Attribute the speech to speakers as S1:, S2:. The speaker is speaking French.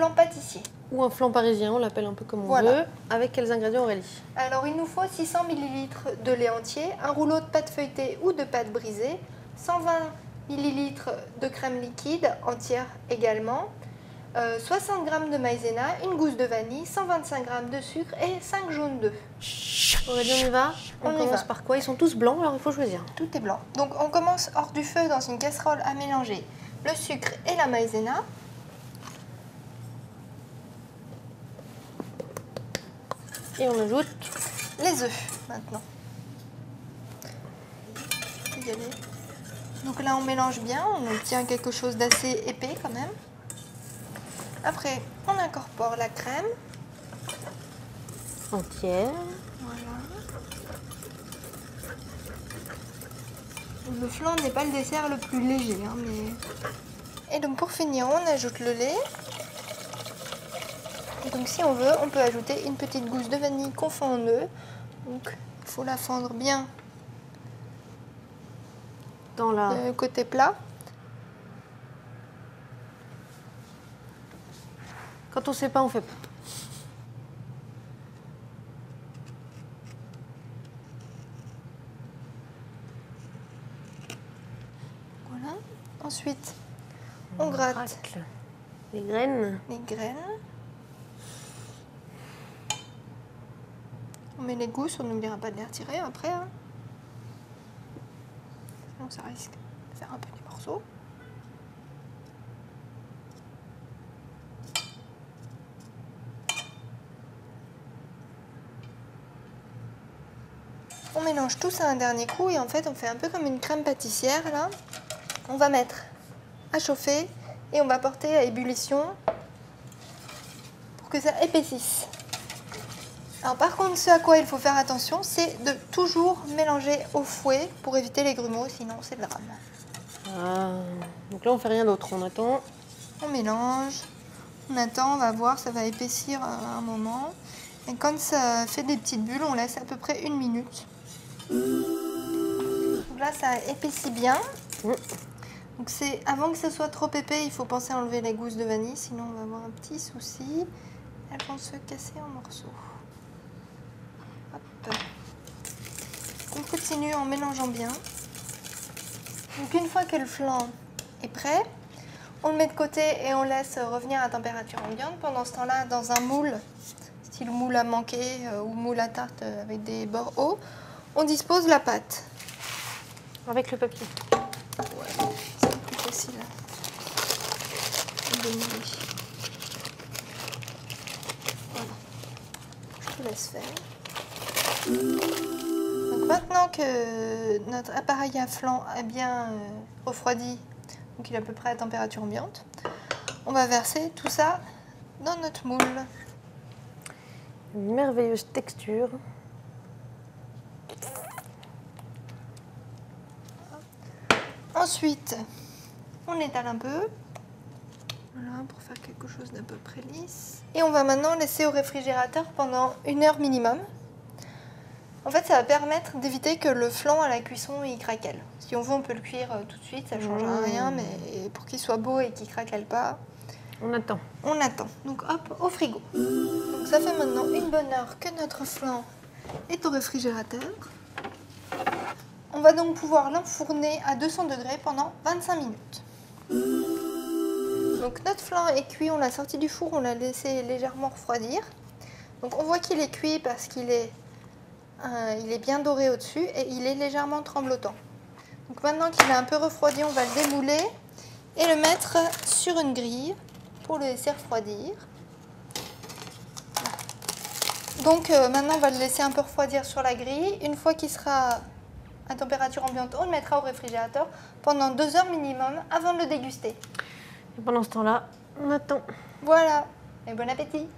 S1: flan pâtissier.
S2: Ou un flan parisien, on l'appelle un peu comme on
S1: Voilà.
S2: veut. Avec quels ingrédients, Aurélie?
S1: Alors il nous faut 600 ml de lait entier, un rouleau de pâte feuilletée ou de pâte brisée, 120 ml de crème liquide, entière également, 60 g de maïzena, une gousse de vanille, 125 g de sucre et 5 jaunes d'œufs.
S2: Aurélie, on y va?
S1: On y
S2: commence
S1: va.
S2: par quoi? Ils sont tous blancs, alors il faut choisir.
S1: Tout est blanc. Donc on commence hors du feu dans une casserole à mélanger le sucre et la maïzena.
S2: Et on ajoute
S1: Les œufs maintenant. Y aller. Donc là on mélange bien, on obtient quelque chose d'assez épais quand même. Après on incorpore la crème.
S2: entière.
S1: Voilà. Le flan n'est pas le dessert le plus léger, hein, mais... Et donc pour finir on ajoute le lait. Et donc si on veut, on peut ajouter une petite gousse de vanille qu'on fend en œuf. Donc il faut la fendre bien
S2: Dans la...
S1: côté plat.
S2: Quand on sait pas, on fait pas.
S1: Voilà. Ensuite, on gratte
S2: Racle les graines.
S1: les graines. On met les gousses, on n'oubliera pas de les retirer après. Hein. Sinon ça risque de faire un peu des morceaux. On mélange tout ça un dernier coup et en fait on fait un peu comme une crème pâtissière là. On va mettre à chauffer et on va porter à ébullition pour que ça épaississe. Alors par contre, ce à quoi il faut faire attention, c'est de toujours mélanger au fouet pour éviter les grumeaux, sinon c'est le drame.
S2: Ah. Donc là, on fait rien d'autre. On attend.
S1: On mélange, on attend, on va voir, ça va épaissir à un moment. Et quand ça fait des petites bulles, on laisse à peu près 1 minute. Donc là, ça épaissit bien. Donc c'est avant que ce soit trop épais, il faut penser à enlever les gousses de vanille, sinon on va avoir un petit souci. Elles vont se casser en morceaux. Hop. On continue en mélangeant bien. Donc une fois que le flan est prêt, on le met de côté et on laisse revenir à température ambiante. Pendant ce temps-là, dans un moule, style moule à manquer ou moule à tarte avec des bords hauts, on dispose la pâte.
S2: Avec le papier.
S1: Ouais, c'est plus facile de mouler. Voilà. Je te laisse faire. Donc maintenant que notre appareil à flan est bien refroidi, donc il est à peu près à température ambiante, on va verser tout ça dans notre moule.
S2: Une merveilleuse texture.
S1: Ensuite, on étale un peu. Voilà, pour faire quelque chose d'à peu près lisse. Et on va maintenant laisser au réfrigérateur pendant 1 heure minimum. En fait, ça va permettre d'éviter que le flan à la cuisson il craquelle. Si on veut, on peut le cuire tout de suite, ça ne changera rien, mais pour qu'il soit beau et qu'il craquelle pas,
S2: On attend.
S1: on attend. Donc hop, au frigo. Donc ça fait maintenant 1 bonne heure que notre flan est au réfrigérateur. On va donc pouvoir l'enfourner à 200 degrés pendant 25 minutes. Donc notre flan est cuit, on l'a sorti du four, on l'a laissé légèrement refroidir. Donc on voit qu'il est cuit parce qu'il est, bien doré au-dessus et il est légèrement tremblotant. Donc maintenant qu'il est un peu refroidi, on va le démouler et le mettre sur une grille pour le laisser refroidir. Donc maintenant on va le laisser un peu refroidir sur la grille. Une fois qu'il sera à température ambiante, on le mettra au réfrigérateur pendant 2 heures minimum avant de le déguster.
S2: Et pendant ce temps-là, on attend.
S1: Voilà, et bon appétit!